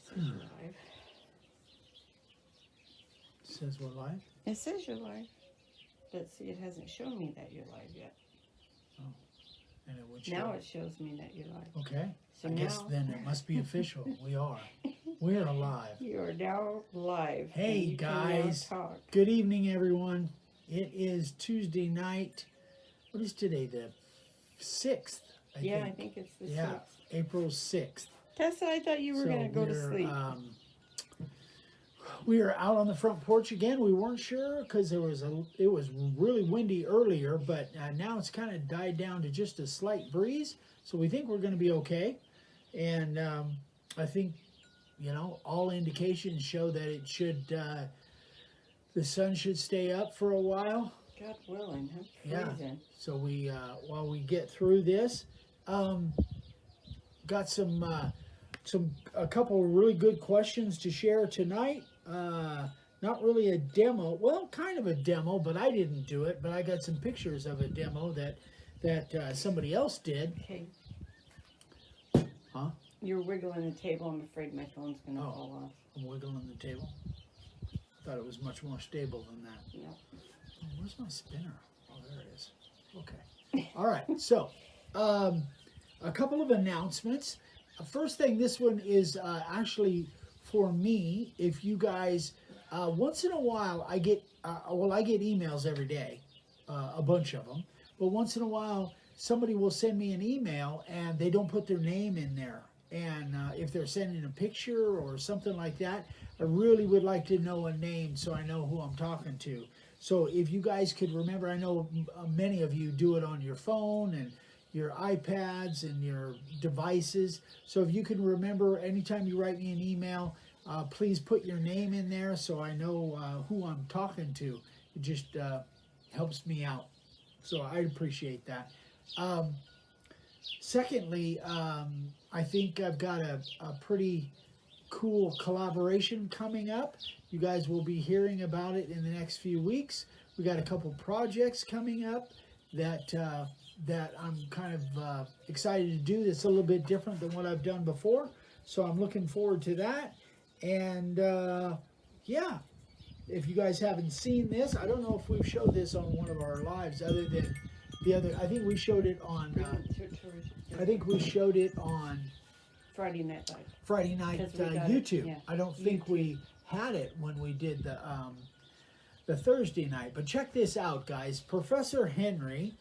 says you're live. It says we're live? It says you're live. But see, it hasn't shown me that you're live yet. Oh. And it would show. Now it shows me that you're live. Okay. So I guess then it must be official. We are. We're alive. You are now live. Hey, and you guys. Can now talk. Good evening, everyone. It is Tuesday night. What is today? The 6th, I think. I think it's the 6th. Yeah, April 6th. Tessa, I thought you were going to go to sleep. We are out on the front porch again. We weren't sure because it was really windy earlier, but now it's kind of died down to just a slight breeze. So we think we're going to be okay. And I think, all indications show that it should, the sun should stay up for a while. God willing, huh? Yeah. Freezing. So we, while we get through this, got a couple of really good questions to share tonight. Not really a demo, well, kind of a demo, but I didn't do it. But I got some pictures of a demo that somebody else did. Okay. Huh? You're wiggling the table. I'm afraid my phone's going to fall off. I'm wiggling the table. I thought it was much more stable than that. No. Oh, where's my spinner? Oh, there it is. Okay. All right. So, a couple of announcements. First thing, this one is actually for me. If you guys, once in a while, I get emails every day, a bunch of them. But once in a while, somebody will send me an email and they don't put their name in there. And if they're sending a picture or something like that, I really would like to know a name so I know who I'm talking to. So if you guys could remember, I know many of you do it on your phone and your iPads and your devices. So if you can remember, anytime you write me an email, please put your name in there so I know who I'm talking to. It just helps me out. So I appreciate that. Secondly, I think I've got a pretty cool collaboration coming up. You guys will be hearing about it in the next few weeks. We got a couple projects coming up that I'm kind of excited to do. That's a little bit different than what I've done before. So I'm looking forward to that. And yeah, if you guys haven't seen this, I don't know if we've showed this on one of our lives other than the other. I think we showed it on. I think we showed it on Friday Night Live. Friday night YouTube. Yeah. I don't think we had it when we did the Thursday night. But check this out, guys. Professor Henry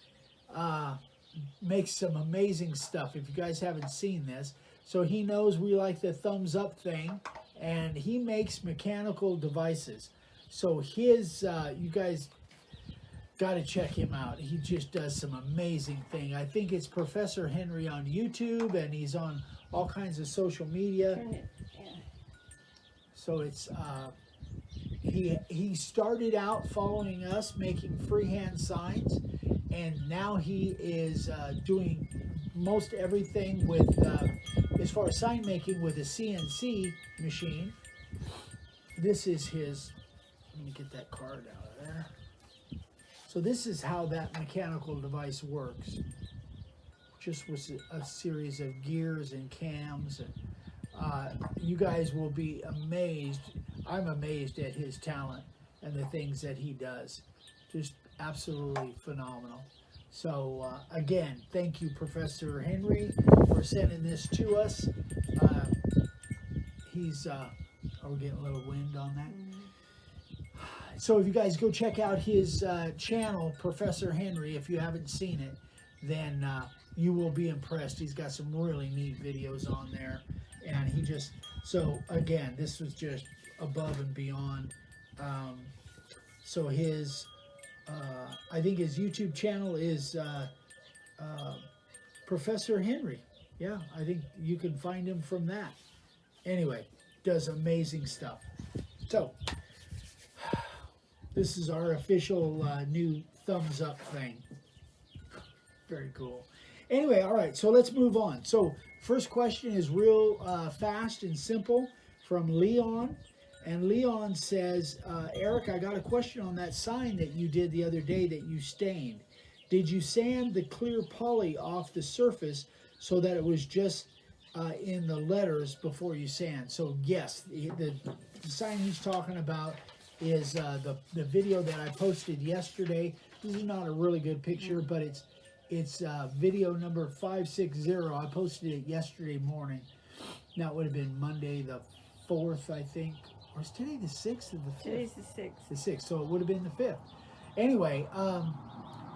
makes some amazing stuff. If you guys haven't seen this, so he knows we like the thumbs up thing, and he makes mechanical devices. So his, you guys got to check him out. He just does some amazing thing. I think it's Professor Henry on YouTube, and he's on all kinds of social media. Turn it. Yeah. So it's he started out following us making freehand signs, and now he is doing most everything with as far as sign making with a CNC machine. This is his. Let me get that card out of there. So this is how that mechanical device works. Just with a series of gears and cams, and you guys will be amazed. I'm amazed at his talent and the things that he does. Just absolutely phenomenal. So again, thank you, Professor Henry, for sending this to us. Are we getting a little wind on that? So if you guys go check out his channel, Professor Henry, if you haven't seen it, then you will be impressed. He's got some really neat videos on there. And he just, so again, this was just above and beyond. So his, I think his YouTube channel is Professor Henry. Yeah, I think you can find him from that. Anyway, does amazing stuff. So, this is our official new thumbs up thing. Very cool. Anyway, all right, so let's move on. So first question is real fast and simple from Leon. And Leon says, Eric, I got a question on that sign that you did the other day that you stained. Did you sand the clear poly off the surface so that it was just in the letters before you sand. So yes, the sign he's talking about is the video that I posted yesterday. This is not a really good picture, but it's video number 560. I posted it yesterday morning. Now it would have been Monday the 4th, I think. Or is today the 6th or the 5th? Today's the 6th. The 6th, so it would have been the 5th. Anyway,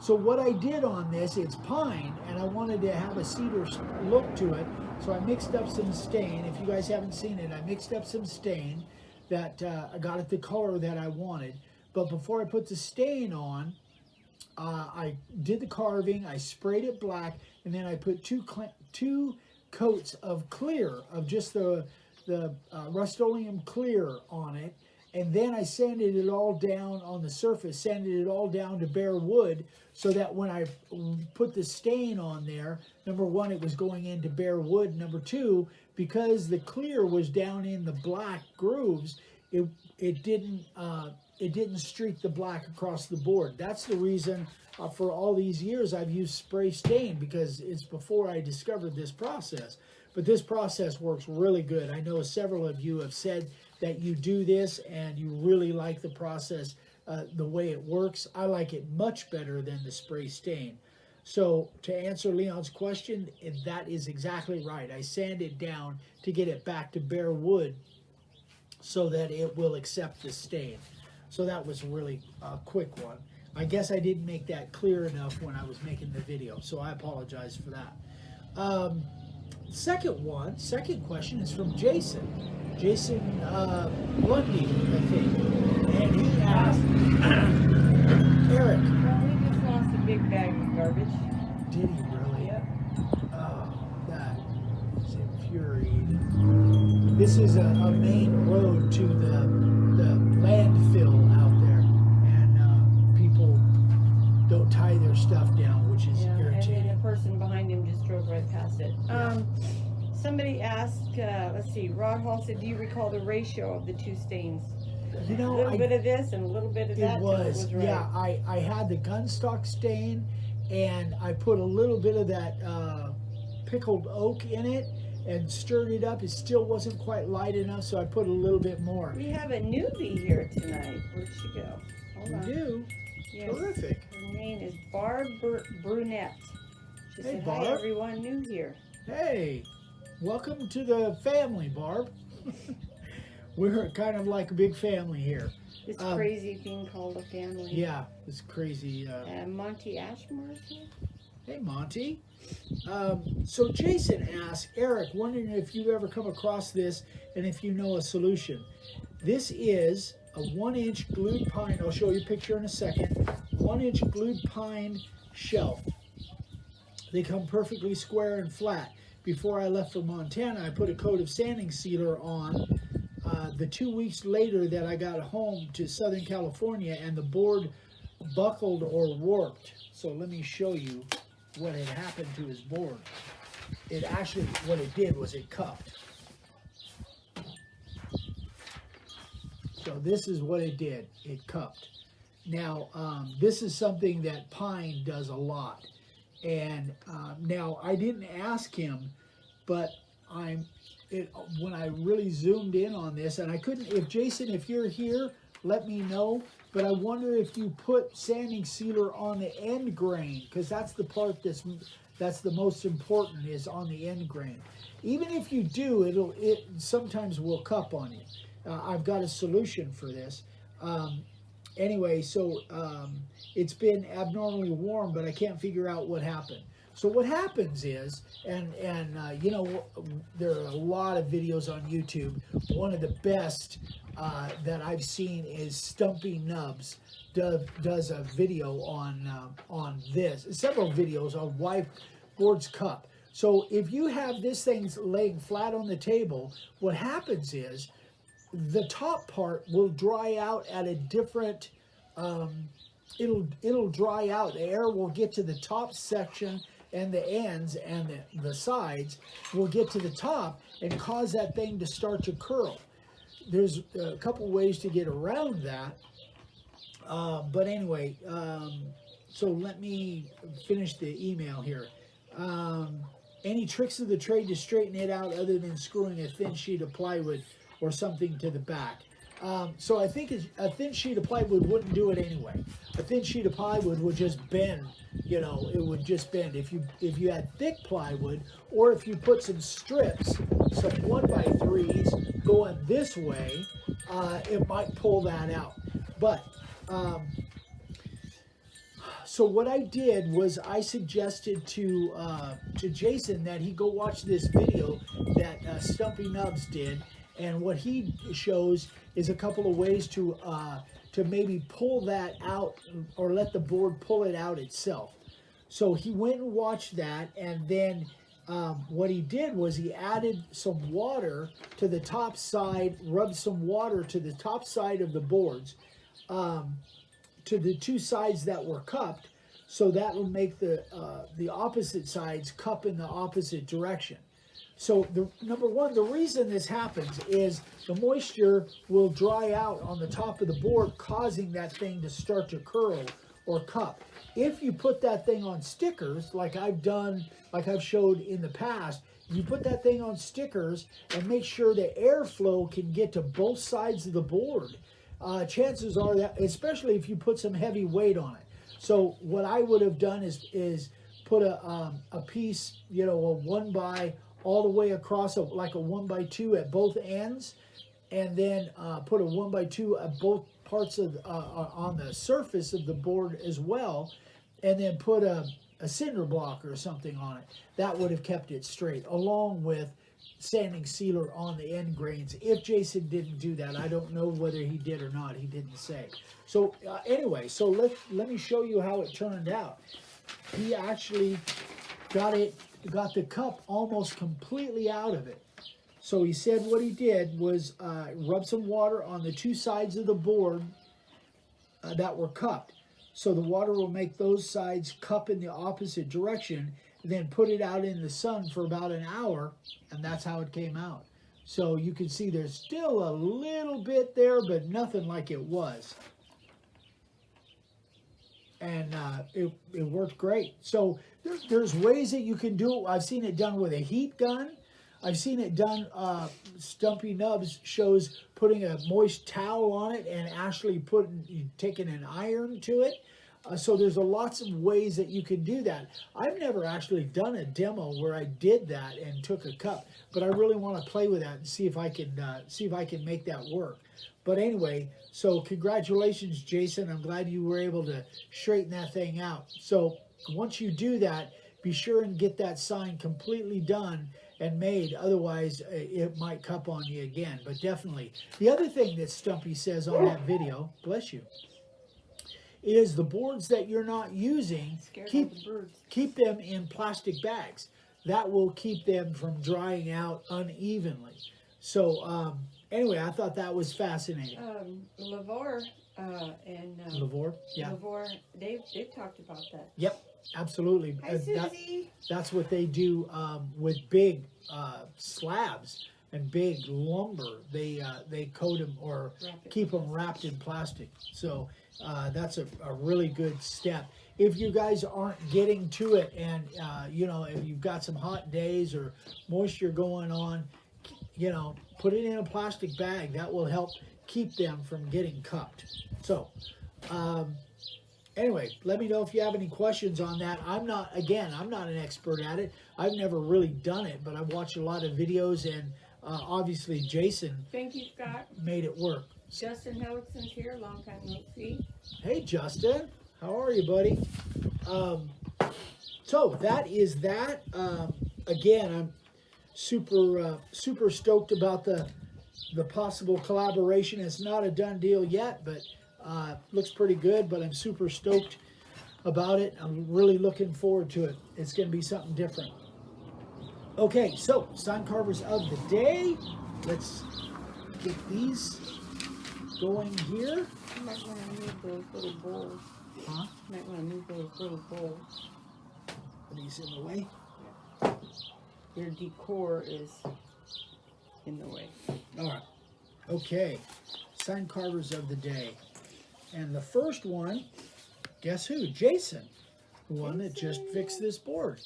so what I did on this, it's pine, and I wanted to have a cedar look to it, so I mixed up some stain. If you guys haven't seen it, I mixed up some stain that I got it the color that I wanted. But before I put the stain on, I did the carving, I sprayed it black, and then I put two coats of clear, of just the Rust-Oleum clear on it, and then I sanded it all down on the surface, sanded it all down to bare wood, so that when I put the stain on there, number one, it was going into bare wood. Number two, because the clear was down in the black grooves, it didn't streak the black across the board. That's the reason for all these years I've used spray stain, because it's before I discovered this process. But this process works really good. I know several of you have said that you do this and you really like the process, the way it works. I like it much better than the spray stain. So to answer Leon's question, that is exactly right. I sand it down to get it back to bare wood so that it will accept the stain. So that was really a quick one. I guess I didn't make that clear enough when I was making the video, so I apologize for that. Second question is from Jason. Jason Lundy, I think. And he asked, Eric. Well, we just lost a big bag of garbage. Did he really? Yep. Oh, that is infuriating. This is a main road to the landfill out there, and people don't tie their stuff down, which is irritating. And then a person behind him just drove right past it. Somebody asked, let's see, Rod Hall said, do you recall the ratio of the two stains? You know, a little bit of this and a little bit of that. It was right. Yeah, I had the gunstock stain, and I put a little bit of that pickled oak in it and stirred it up. It still wasn't quite light enough, so I put a little bit more. We have a newbie here tonight. Where'd she go? Hold on. We do? Yes. Terrific. Her name is Barb Brunette. She Hey, said, Barb. hi everyone, new here. Hey, welcome to the family, Barb. We're kind of like a big family here. This crazy thing called a family. Yeah, it's crazy. Monty Ashmore is here. Hey, Monty. So Jason asked, Eric, wondering if you've ever come across this and if you know a solution. This is a 1-inch glued pine. I'll show you a picture in a second. 1-inch glued pine shelf. They come perfectly square and flat. Before I left for Montana, I put a coat of sanding sealer on. The 2 weeks later that I got home to Southern California, and the board buckled or warped. So let me show you what had happened to his board. It actually, what it did was it cupped. So this is what it did. It cupped. Now, this is something that pine does a lot. And now I didn't ask him, but when I really zoomed in on this, and I couldn't, if Jason, if you're here, let me know. But I wonder if you put sanding sealer on the end grain, because that's the part that's the most important, is on the end grain. Even if you do, it sometimes will cup on you. I've got a solution for this. Anyway, so it's been abnormally warm, but I can't figure out what happened. So what happens is, and you know, there are a lot of videos on YouTube. One of the best that I've seen is Stumpy Nubs does a video on this. Several videos on why boards cup. So if you have this thing laying flat on the table, what happens is the top part will dry out at a different. It'll dry out. The air will get to the top section, and the ends and the sides will get to the top and cause that thing to start to curl. There's a couple ways to get around that. But anyway, so let me finish the email here. Any tricks of the trade to straighten it out other than screwing a thin sheet of plywood or something to the back? So I think a thin sheet of plywood wouldn't do it anyway. A thin sheet of plywood would just bend, you know, it would just bend. If you had thick plywood, or if you put some strips, some 1x3s going this way, it might pull that out. But so what I did was I suggested to Jason that he go watch this video that Stumpy Nubs did, and what he shows is a couple of ways to maybe pull that out or let the board pull it out itself. So he went and watched that, and then what he did was he added some water to the top side, rubbed some water to the top side of the boards, to the two sides that were cupped, so that will make the opposite sides cup in the opposite direction. So number one, the reason this happens is the moisture will dry out on the top of the board, causing that thing to start to curl or cup. If you put that thing on stickers, like I've done, like I've showed in the past, you put that thing on stickers and make sure the airflow can get to both sides of the board. Chances are that, especially if you put some heavy weight on it. So what I would have done is put a piece, you know, a 1x all the way across, like a 1x2 at both ends, and then put a 1x2 at both parts of on the surface of the board as well, and then put a cinder block or something on it. That would have kept it straight, along with sanding sealer on the end grains. If Jason didn't do that, I don't know whether he did or not. He didn't say. So anyway, so let me show you how it turned out. He actually got the cup almost completely out of it. So he said what he did was rub some water on the two sides of the board that were cupped. So the water will make those sides cup in the opposite direction, then put it out in the sun for about an hour, and that's how it came out. So you can see there's still a little bit there, but nothing like it was. And it worked great. So there's ways that you can do it. I've seen it done with a heat gun. I've seen it done, Stumpy Nubs shows putting a moist towel on it and actually taking an iron to it. So there's lots of ways that you can do that. I've never actually done a demo where I did that and took a cup, but I really want to play with that and see if I can make that work. But anyway, so congratulations, Jason. I'm glad you were able to straighten that thing out. So once you do that, be sure and get that sign completely done and made. Otherwise, it might cup on you again. But definitely. The other thing that Stumpy says on that video, bless you, is the boards that you're not using, keep them in plastic bags. That will keep them from drying out unevenly. So anyway, I thought that was fascinating. Lavore and Lavore, yeah. Lavore, they've talked about that. Yep, absolutely. Hi, Susie. That's what they do with big slabs and big lumber. They coat them or keep them wrapped in plastic. So that's a really good step. If you guys aren't getting to it, and you know, if you've got some hot days or moisture going on, you know, put it in a plastic bag. That will help keep them from getting cupped. So anyway, let me know if you have any questions on that. I'm not an expert at it. I've never really done it, but I've watched a lot of videos, and obviously Jason, thank you, Scott, made it work. Justin Hellickson's here, long time no see. Hey Justin, how are you, buddy? So that is that. Again, I'm super stoked about the possible collaboration. It's not a done deal yet, but looks pretty good. But I'm super stoked about it. I'm really looking forward to it. It's going to be something different. Okay, so sign carvers of the day. Let's get these going here. You might want to move those little bowls. Huh? You might want to move those little bowls. Are these in the way? Your decor is in the way. All right. Okay. Sign carvers of the day. And the first one, guess who? Jason. The one that just fixed this board.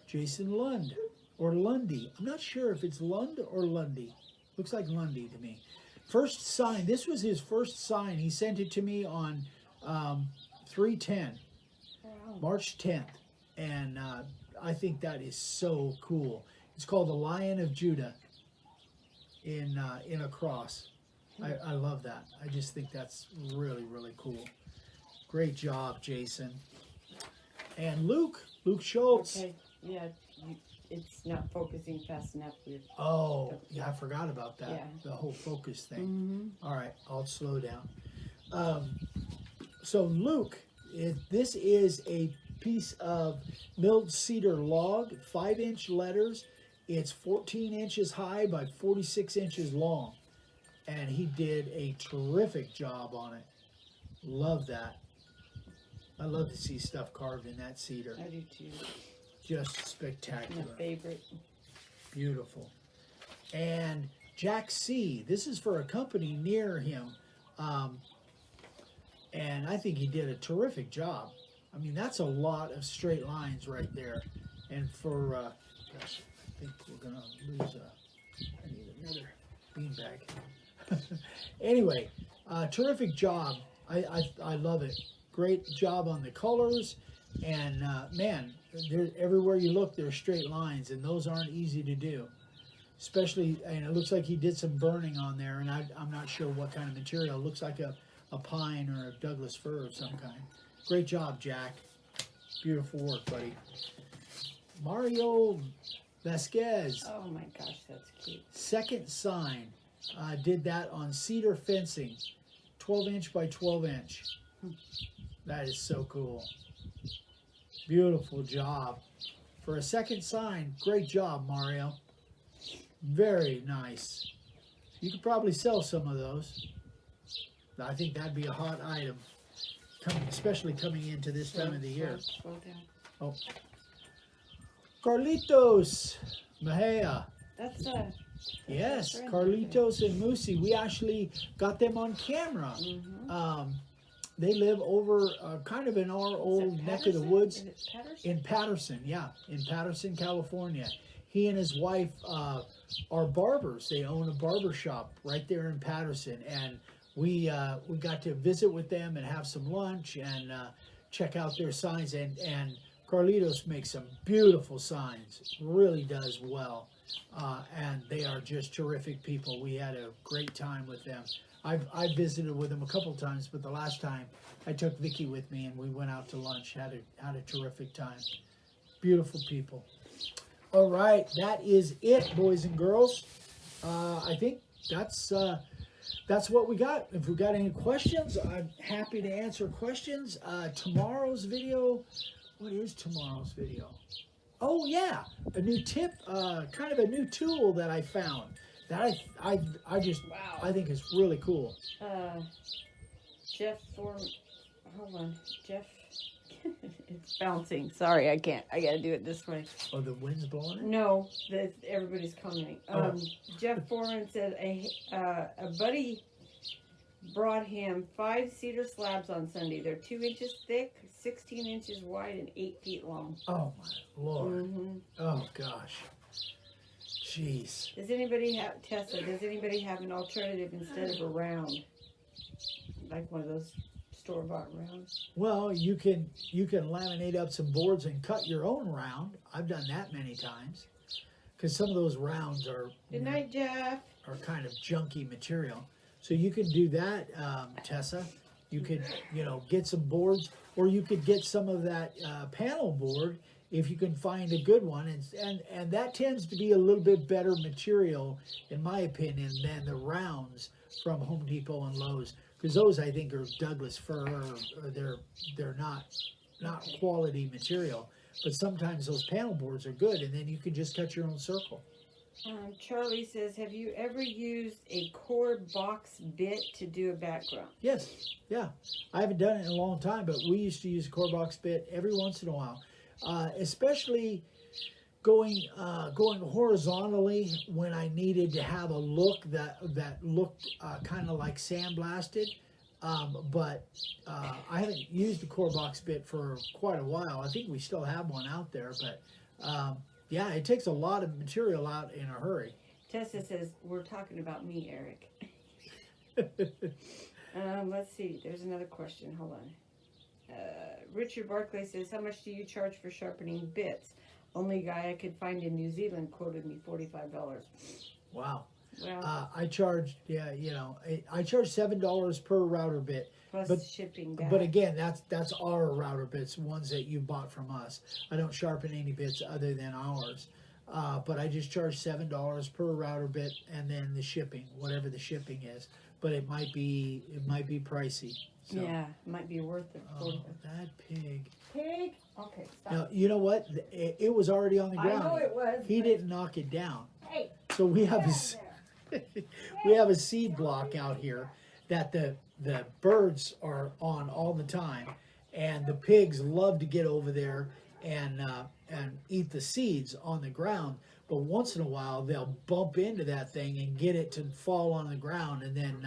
Jason Lund, or Lundy. I'm not sure if it's Lund or Lundy. Looks like Lundy to me. First sign, this was his first sign. He sent it to me on 3/10, March 10th. And I think that is so cool. It's called the Lion of Judah in a cross. I love that. I just think that's really, really cool. Great job, Jason. And Luke Schultz. Okay, yeah, it's not focusing fast enough. Oh, yeah, I forgot about that. Yeah. The whole focus thing. All right, I'll slow down. So Luke, this is a piece of milled cedar log, 5-inch letters. It's 14 inches high by 46 inches long. And he did a terrific job on it. Love that. I love to see stuff carved in that cedar. I do too. Just spectacular. My favorite. Beautiful. And Jack C. This is for a company near him. And I think he did a terrific job. I mean, that's a lot of straight lines right there. And for, gosh, I think we're going to lose I need another beanbag. Anyway, terrific job. I love it. Great job on the colors. And, man, everywhere you look, there's straight lines. And those aren't easy to do. Especially, and it looks like he did some burning on there. And I'm not sure what kind of material. It looks like a pine or a Douglas fir of some kind. Great job, Jack. Beautiful work, buddy. Mario Vasquez. Oh my gosh, that's cute. Second sign. Did that on cedar fencing. 12-inch by 12-inch. That is so cool. Beautiful job. For a second sign, great job, Mario. Very nice. You could probably sell some of those. I think that'd be a hot item, especially coming into this time of the year. Slow down. Oh, Carlitos Mejia. That's Yes, friend. Carlitos and Moosey. We actually got them on camera. They live over kind of in our old neck of the woods. Is it Patterson? In Patterson, yeah, in Patterson, California. He and his wife are barbers. They own a barber shop right there in Patterson, and we got to visit with them and have some lunch and check out their signs. And Carlitos makes some beautiful signs. Really does well, and they are just terrific people. We had a great time with them. I've visited with them a couple times, but the last time I took Vicky with me and we went out to lunch. Had a terrific time. Beautiful people. All right, that is it, boys and girls. I think that's what we got. If we got any questions, I'm happy to answer questions. Tomorrow's video, what is tomorrow's video? Oh yeah, a new tip, kind of a new tool that I found that I just Wow. I think is really cool. Jeff hold on, Jeff. It's bouncing. Sorry, I can't. I gotta do it this way. Oh, the wind's blowing it? No, everybody's commenting. Jeff Foreman said a buddy brought him 5 cedar slabs on Sunday. They're 2 inches thick, 16 inches wide, and 8 feet long. Oh my Lord. Oh gosh. Jeez. Does anybody have Tessa? Does anybody have an alternative instead of a round, like one of those store-bought rounds? Well, you can laminate up some boards and cut your own round. I've done that many times because some of those rounds are Good night, Jeff. are kind of junky material. So you can do that, Tessa. You could get some boards, or you could get some of that panel board if you can find a good one, and that tends to be a little bit better material, in my opinion, than the rounds from Home Depot and Lowe's. Because those, I think, are Douglas fir, or they're not quality material. But sometimes those panel boards are good, and then you can just cut your own circle. Charlie says, have you ever used a cord box bit to do a background? Yes, yeah. I haven't done it in a long time, but we used to use a core box bit every once in a while, especially going horizontally when I needed to have a look that looked kind of like sandblasted. But I haven't used the core box bit for quite a while. I think we still have one out there, but Yeah, it takes a lot of material out in a hurry. Tessa says, we're talking about me, Eric. Let's see. There's another question. Hold on. Richard Barclay says, how much do you charge for sharpening bits? Only guy I could find in New Zealand quoted me $45. Wow. Well, I charged, I charge $7 per router bit. plus shipping back. But again, that's our router bits, ones that you bought from us. I don't sharpen any bits other than ours. But I just charge $7 per router bit, and then the shipping, whatever the shipping is. But it might be pricey. So. Yeah, it might be worth it. Oh, that pig. Pig? Okay, stop. Now, you know what? It was already on the ground. I know it was. He didn't knock it down. Hey. So we have we have a seed block out here that the birds are on all the time, and the pigs love to get over there and eat the seeds on the ground. But once in a while, they'll bump into that thing and get it to fall on the ground, and then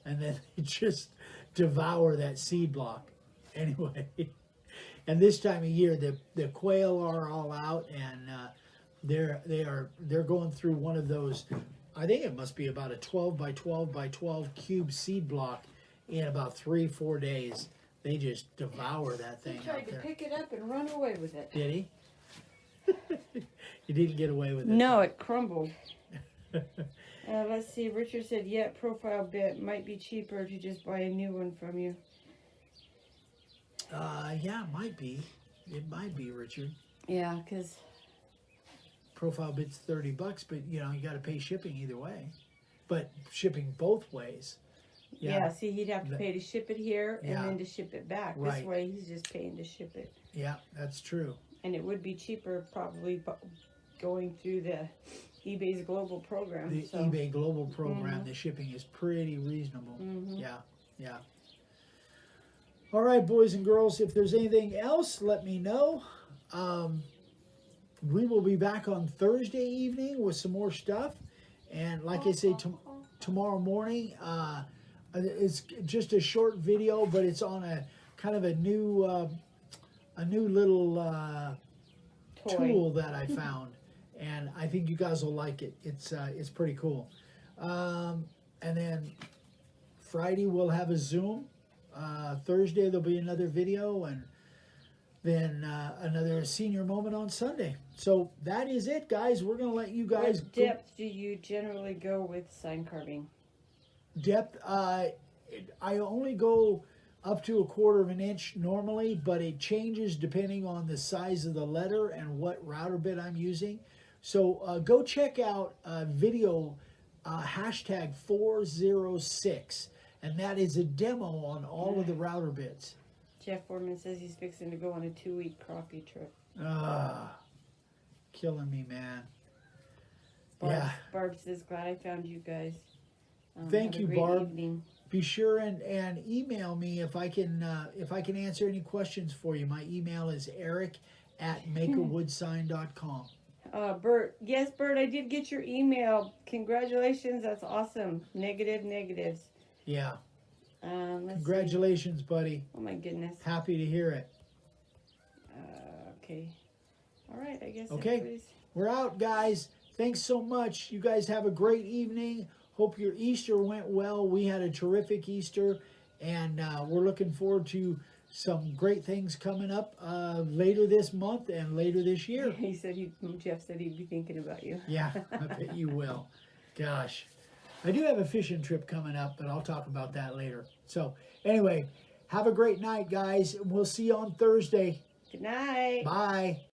they just devour that seed block. Anyway, and this time of year, the quail are all out, and they're going through one of those. I think it must be about a 12 by 12 by 12 cube seed block in about 3-4 days. They just devour that thing. He tried to pick it up and run away with it. Did he? He didn't get away with it. No, it crumbled. Let's see. Richard said, yeah, profile bit might be cheaper to just buy a new one from you. Yeah, it might be. It might be, Richard. Yeah, because... Profile bit's $30, but you got to pay shipping either way. But shipping both ways. Yeah, see, he'd have to pay to ship it here and then to ship it back. Right. This way, he's just paying to ship it. Yeah, that's true. And it would be cheaper probably going through the eBay's global program. The eBay global program, the shipping is pretty reasonable. Yeah. All right, boys and girls, if there's anything else, let me know. We will be back on Thursday evening with some more stuff. And like I say, tomorrow morning, it's just a short video, but it's on a kind of a new little tool that I found. And I think you guys will like it. It's pretty cool. And then Friday we'll have a Zoom. Thursday there'll be another video, and then another senior moment on Sunday. So that is it, guys. We're going to let you guys What depth do you generally go with sign carving? Depth, I only go up to 1/4 of an inch normally, but it changes depending on the size of the letter and what router bit I'm using. So go check out video hashtag 406, and that is a demo on all of the router bits. Jeff Foreman says he's fixing to go on a 2-week crappie trip. Killing me, man. Barb says, glad I found you guys. Thank you, Barb. Evening. Be sure and email me if I can answer any questions for you. My email is eric@makeawoodsign.com. Bert, yes, Bert, I did get your email. Congratulations, that's awesome. Negatives. Yeah. Let's Congratulations, see. buddy. Oh my goodness. Happy to hear it. Okay. All right, I guess. Okay. We're out, guys. Thanks so much. You guys have a great evening. Hope your Easter went well. We had a terrific Easter, and we're looking forward to some great things coming up later this month and later this year. Jeff said he'd be thinking about you. Yeah, I bet you will. Gosh. I do have a fishing trip coming up, but I'll talk about that later. So, anyway, have a great night, guys. We'll see you on Thursday. Good night. Bye.